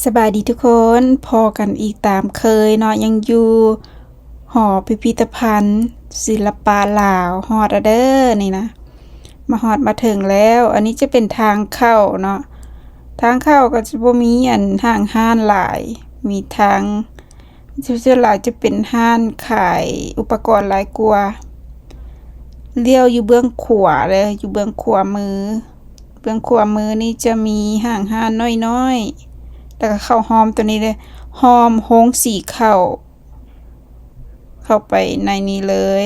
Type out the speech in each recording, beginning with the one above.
สบายดีทุกคนพอกันอีกตามเคยเนาะยังอยู่หอพิพิธภัณฑ์ศิลปะลาวฮอดเด้อนี่นะมาฮอดมาถึงแล้วอันนี้จะเป็นทางเข้าเนาะทางเข้าก็จะบ่มีอันห้างห้านหลายมีทางส่วนหลายจะเป็นห้านขายอุปกรณ์หลายกว่าเลี้ยวอยู่เบื้องขวาเลยอยู่เบื้องขวามือนี่จะมีห้างห้านน้อยๆแล้วก็เข้าหอมตัวนี้เลยหอมโฮงสีเข้าไปในนี้เลย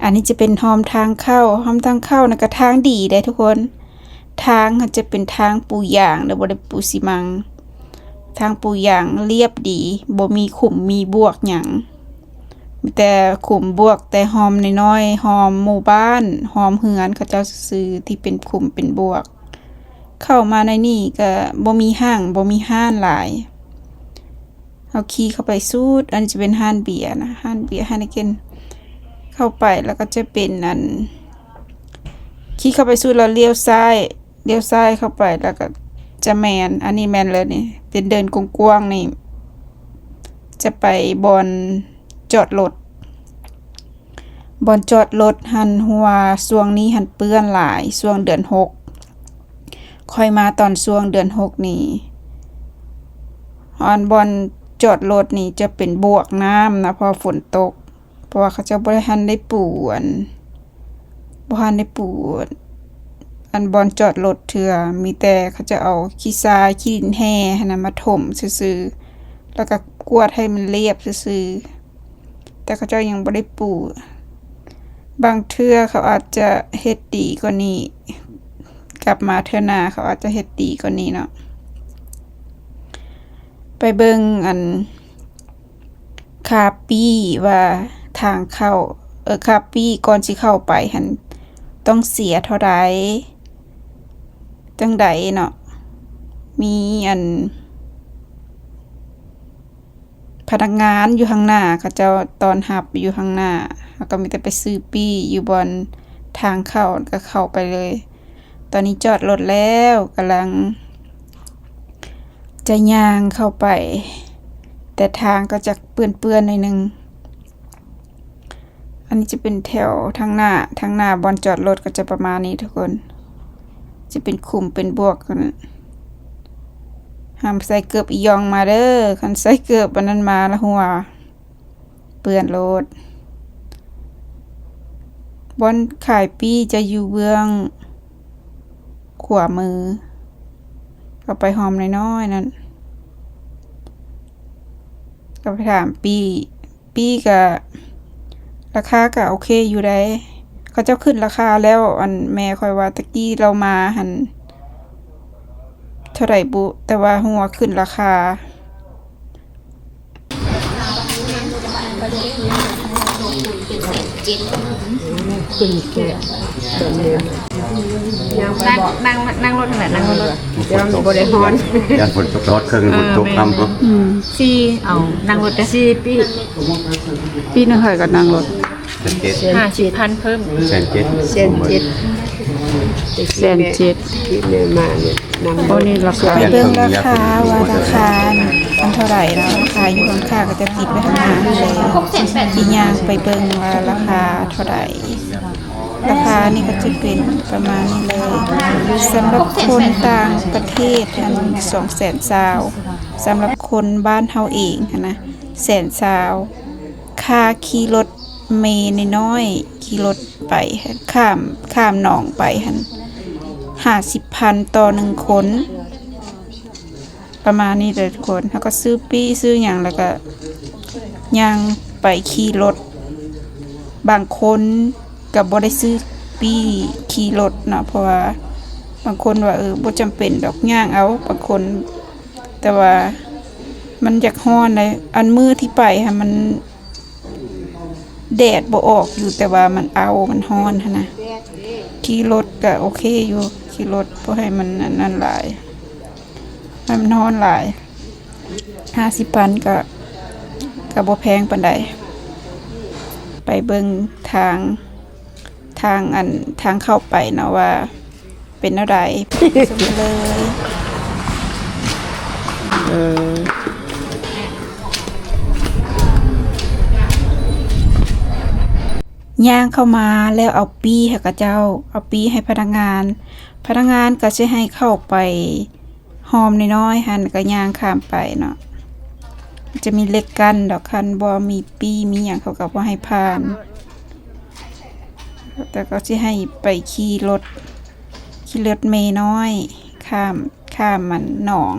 อันนี้จะเป็นหอมทางเข้านะก็ทางดีได้ทุกคนทางจะเป็นทางปูยางหรือบ่ได้ปูซีมังทางปูยางเรียบดีบ่มีขุมมีบวกหยังมีแต่ขุมบวกแต่หอมน้อยๆหอมหมู่บ้านหอมเฮือนเขาเจ้าซื้อที่เป็นขุมเป็นบวกเข้ามาในนี่ก็บ่มีห้างบ่มีห้านหลายเอาขี่เข้าไปสูดอันนี้จะเป็นห้านเบียร์นะห้านเบียร์ไฮเนเกนเข้าไปแล้วก็จะเป็นอันขี่เข้าไปสูดแล้วเลี้ยวซ้ายเข้าไปแล้วก็จะแมนอันนี้แมนเลยนี่เป็นเดินกว้างๆนี่จะไปบอนจอดรถหันหัวช่วงนี้หันเปื้อนหลายช่วงเดือน6ค่อยมาตอนช่วงเดือน6นี่บอนจอดรถนี่จะเป็นบวกน้ำนะพอฝนตกเพราะว่าเขาจะบ่ทันได้ปูอันบอนจอดรถเถื่อมีแต่เขาจะเอาขี้ทรายขี้ดินแห่ให้นำมาถมซื่อๆแล้วก็กวาดให้มันเรียบซื่อๆแต่เขาเจ้ายังบ่ได้ปูบางเทื่อเขาอาจจะเฮ็ดดีกว่านี้กลับมาเทื่อหน้าเขาอาจจะเฮ็ดดีกว่านี้เนาะไปเบิ่งอันคาปี้ว่าทางเข้าคาปี้ก่อนสิเข้าไปหันต้องเสียเท่าใดจังใดเนาะมีอันพนักงานอยู่ข้างหน้าเขาเจ้าตอนรับอยู่ข้างหน้าแล้วก็มีแต่ไปซื้อปี้อยู่บนทางเข้าก็เข้าไปเลยตอนนี้จอดรถแล้วกำลังจะย่างเข้าไปแต่ทางก็จะเปื้อนๆหน่อยนึงอันนี้จะเป็นแถวทางหน้าบอนจอดรถก็จะประมาณนี้ทุกคนจะเป็นขุมเป็นบวกกันห้ามใส่เกือบอียองมาเด้อคันใส่เกือบอันนั้นมาแล้วหัวเปื้อนรถบอนขายปี้จะอยู่เบื้องขวามือก็ไปหอมน้อยๆนั่นก็ไปถามปี้ก็ราคาก็โอเคอยู่ได้เขาเจ้าขึ้นราคาแล้วอันแม่ค่อยว่าตะกี้เรามาหันเท่าไหร่บุแต่ว่าหัวขึ้นราคาขึ้นแค่เดิมเดิมนั่งรถนั่นแหละนั่งรถเดี๋ยวมีบริหารยันฝนตกรถเครื่องฝนตกคำก็ซีเอานั่งรถแต่ซีปีนึงเคยก็นั่งรถ50,000เพิ่ม1,700,000ที่เดินมาเนี่ยนำ โอ้นี่ราคาไปเบิ่งราคาว่าราคามันเท่าไหร่แล้วราคาอยู่ข้างๆก็จะติดไว้ข้างหน้าเลยที่ย่างไปเบิ่งว่าราคาเท่าไหร่ราคานี่ก็จะเป็นประมาณนี้เลยสำหรับคนต่างประเทศอัน200,000สำหรับคนบ้านเฮาเองนะ120,000ค่าขี่รถเมล์น้อยๆขี่รถไปข้ามหนองไปหั่น50,000ต่อ1คนประมาณนี้เลยทุกคนแล้วก็ซื้อปี้ซื้ออย่างแล้วก็ย่างไปขี่รถบางคนก็บ่ได้ซื้อปี้ขี่รถเนาะเพราะว่าบางคนว่าบ่จำเป็นดอกย่างเอาบางคนแต่ว่ามันอยากร้อนเลยอันมือที่ไปค่ะมันแดดบ่ออกอยู่แต่ว่ามันร้อนนะขี่รถก็โอเคอยู่ขี่รถบ่ให้มันนั่นหลายให้มันร้อนหลาย50,000ก็บ่แพงปานใดไปเบิ่งทางเข้าไปนะว่า เป็นอะไรสมเลย เอย่างเข้ามาแล้วเอาปี้ให้กับเจ้าเอาปี้ให้พนักงาน พนักงานก็จะให้เข้าไปหอมน้อยๆหันก็ย่างข้ามไปเนาะจะมีเล็กกันดอกคันบ่มีปี้มีหยังเขาก็บ่ให้ผ่าน แต่ก็จะให้ไปขี่รถเมล์น้อยข้ามมันหนอง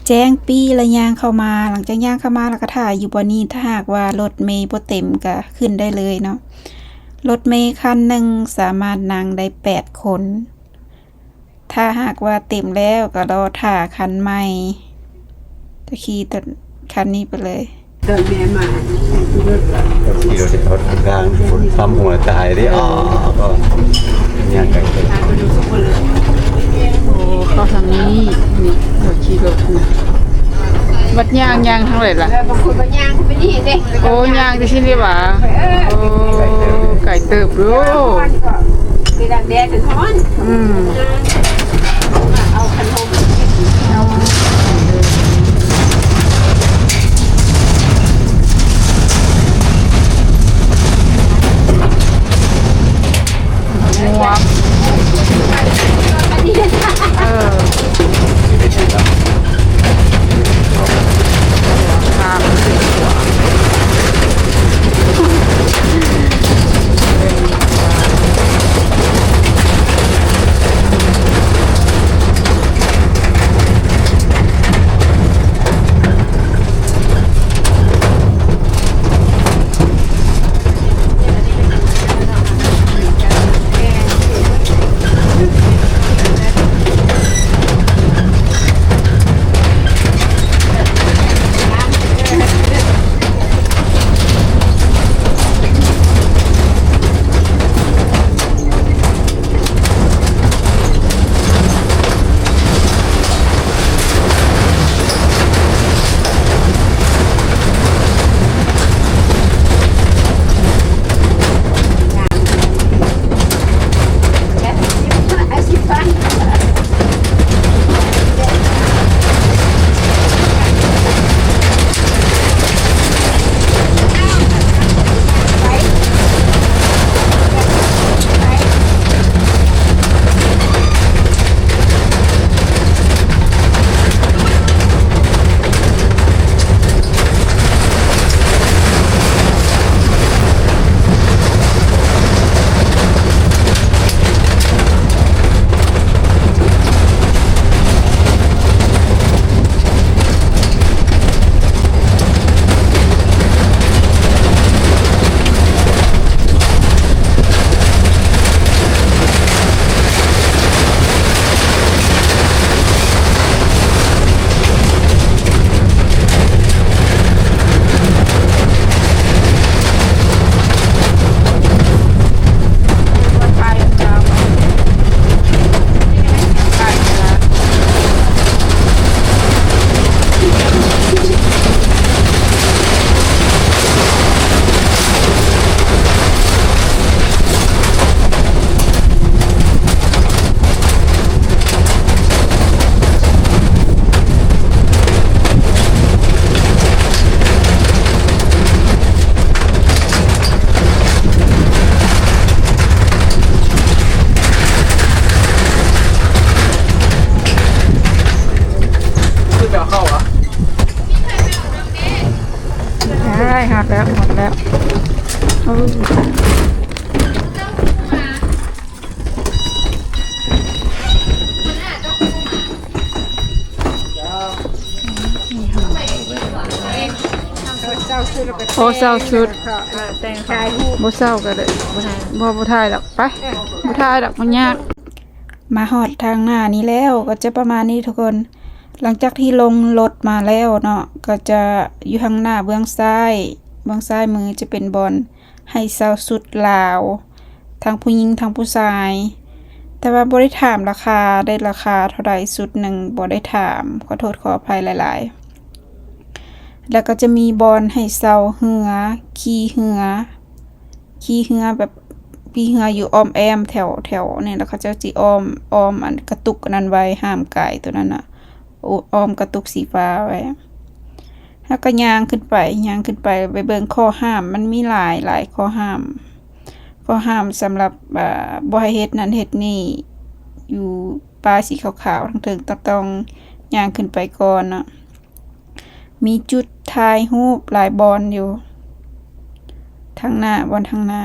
แจ้งปี้และย่างเข้ามาหลังจากย่างเข้ามาแล้วก็ถ่ายอยู่บนนี้ถ้าหากว่ารถเมล์บ่เต็มก็ขึ้นได้เลยเนาะรถเมล์คันหนึ่งสามารถนั่งได้8 คน ถ้าหากว่าเต็มแล้วก็รอถ่าคันใหม่จะขี่ตัดคันนี้ไปเลย ตอนแม่มา ขี่รถรถกลางฝนซ้ำหัวตายได้อ๋อก็ยังไง โอ้เข้าทางนี้นี่รถขี่รถนะบัดย่างทางไหนล่ะ บางคนมาย่างไปนี่เด้ โอ้ย่างจะชิ้นดีหว่าโอ้ไก่เติบรู้ ไปดังแดดถึงฮ้อน เอาขนม งัวครับได้หักแล้วหมดแล้วโอ้เศร้าสุดแต่งชายหู บ่เศร้าก็ได้บ่ทายหรอกไปบ่ทายหรอกมันยากมาฮอดทางหน้านี้แล้วก็จะประมาณนี้ทุกคนหลังจากที่ลงรถมาแล้วเนาะก็จะอยู่ข้างหน้าเบื้องซ้ายมือจะเป็นบอลให้เศร้าสุดลาวทั้งผู้หญิงทั้งผู้ชาย แต่ว่าบ่ได้ถามราคาได้ราคาเท่าใดสุดหนึ่งบ่ได้ถามขอโทษขออภัยหลายๆแล้วก็จะมีบอลให้เซาเหือขี่เหือแบบ พี่เหืออยู่อ้อมแอมแถวเนี่ยแล้วเขาเจ้าสิอ้อมอันกระตุกอันนั้นไว้ห้ามไก่ตัวนั้นน่ะอ้อมกระตุกสีฟ้าไว้แล้วก็ย่างขึ้นไปเบิ่งข้อห้ามมันมีหลายข้อห้ามสำหรับบ่ให้เฮ็ดนั้นเฮ็ดนี่อยู่ป่าสีขาวๆทั้งเทิงต้องย่างขึ้นไปก่อนน่ะมีจุดถ่ายรูปหลายบอนอยู่ทางหน้าบอนทางหน้า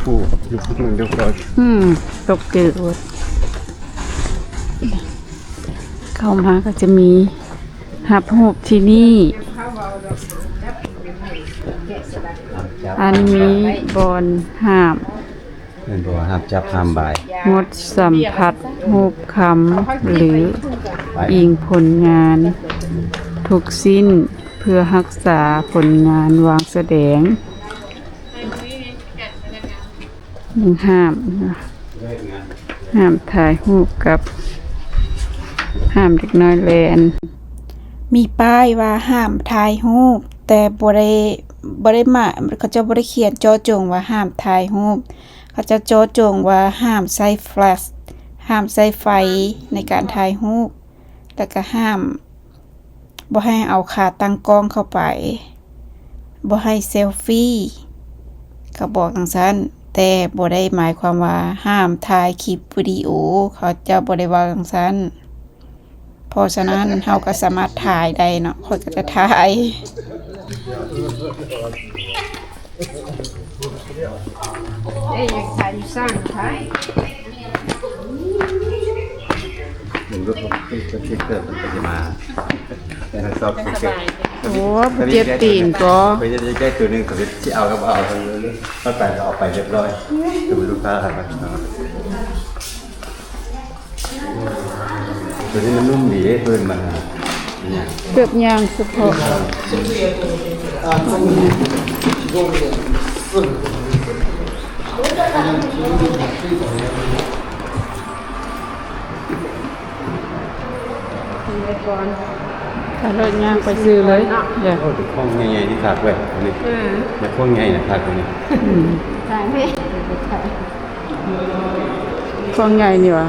ผู้อยู่ที่มึงเดียวกัน ตกเจอเข้ามาก็จะมีหับหูบที่นี่อันนี้บอนห้าม เป็นบ่ห้ามจับห้ามบ่าย งดสัมผัสหูบคำหรืออิงผลงานทุกสิ้นเพื่อรักษาผลงานวางแสดงห้ามถ่ายรูปกับห้ามเด็กน้อยแลน มีป้ายว่าห้ามถ่ายรูปแต่บ่ได้มาเขาจะบ่ได้เขียนเจาะจงว่าห้ามถ่ายรูปเขาจะเจาะจงว่าห้ามใช้แฟลชห้ามใช้ไฟในการถ่ายรูปแล้วก็ห้ามบ่ให้เอาขาตั้งกล้องเข้าไปบ่ให้เซลฟี่เขาบอกจังซั่นแต่บ่ได้หมายความว่าห้ามถ่ายคลิปวิดีโอเขาจะบ่ได้ว่าจังซั่นเพราะฉะนั้นเราก็สามารถถ่ายได้เนาะข้อยก็จะถ่าย มันก็จะเกิดมันก็จะมาแต่ถ้าชอบเกิด โอ้เจ็บตีนก็ ไปจะได้แก้ตัวนึงก็ที่เอาก็เอาเลยเข้าไปก็เอาไปเรียบร้อยดูลูกค้าครับตัวนี้มันนุ่มดีเพิ่นมันเนี่ย เกือบยางเฉพาะ ถ้ารถย่างไปซื้อเลยอย่า โอ้ถึงห้องใหญ่ๆที่ขาดไว้ตัวนี้แต่ห้องใหญ่นะขาดตัวนี้ ฟองใหญ่นี่วะ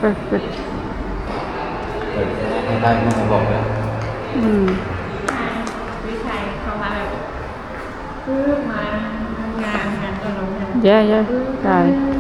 perfect ได้ไม่บอกเลย Yeah, right.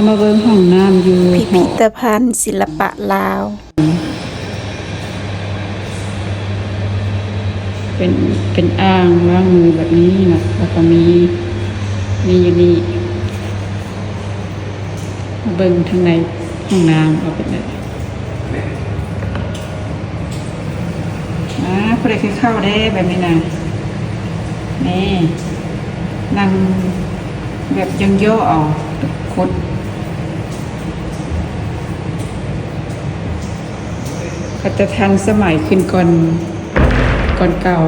มาเบิ่งห้องน้ำอยู่ พิพิธภัณฑ์ศิลปะลาว เป็นอ่างล้างมือแบบนี้นะแล้วก็มีอยู่นี่มาเบิ่งทางในห้องน้ำเอาเป็นไงพอได้คือเข้าได้แบบนี้นะนี่นั่งแบบยังโย่ออกคดก็จะทันสมัยขึ้นก่อนเก่า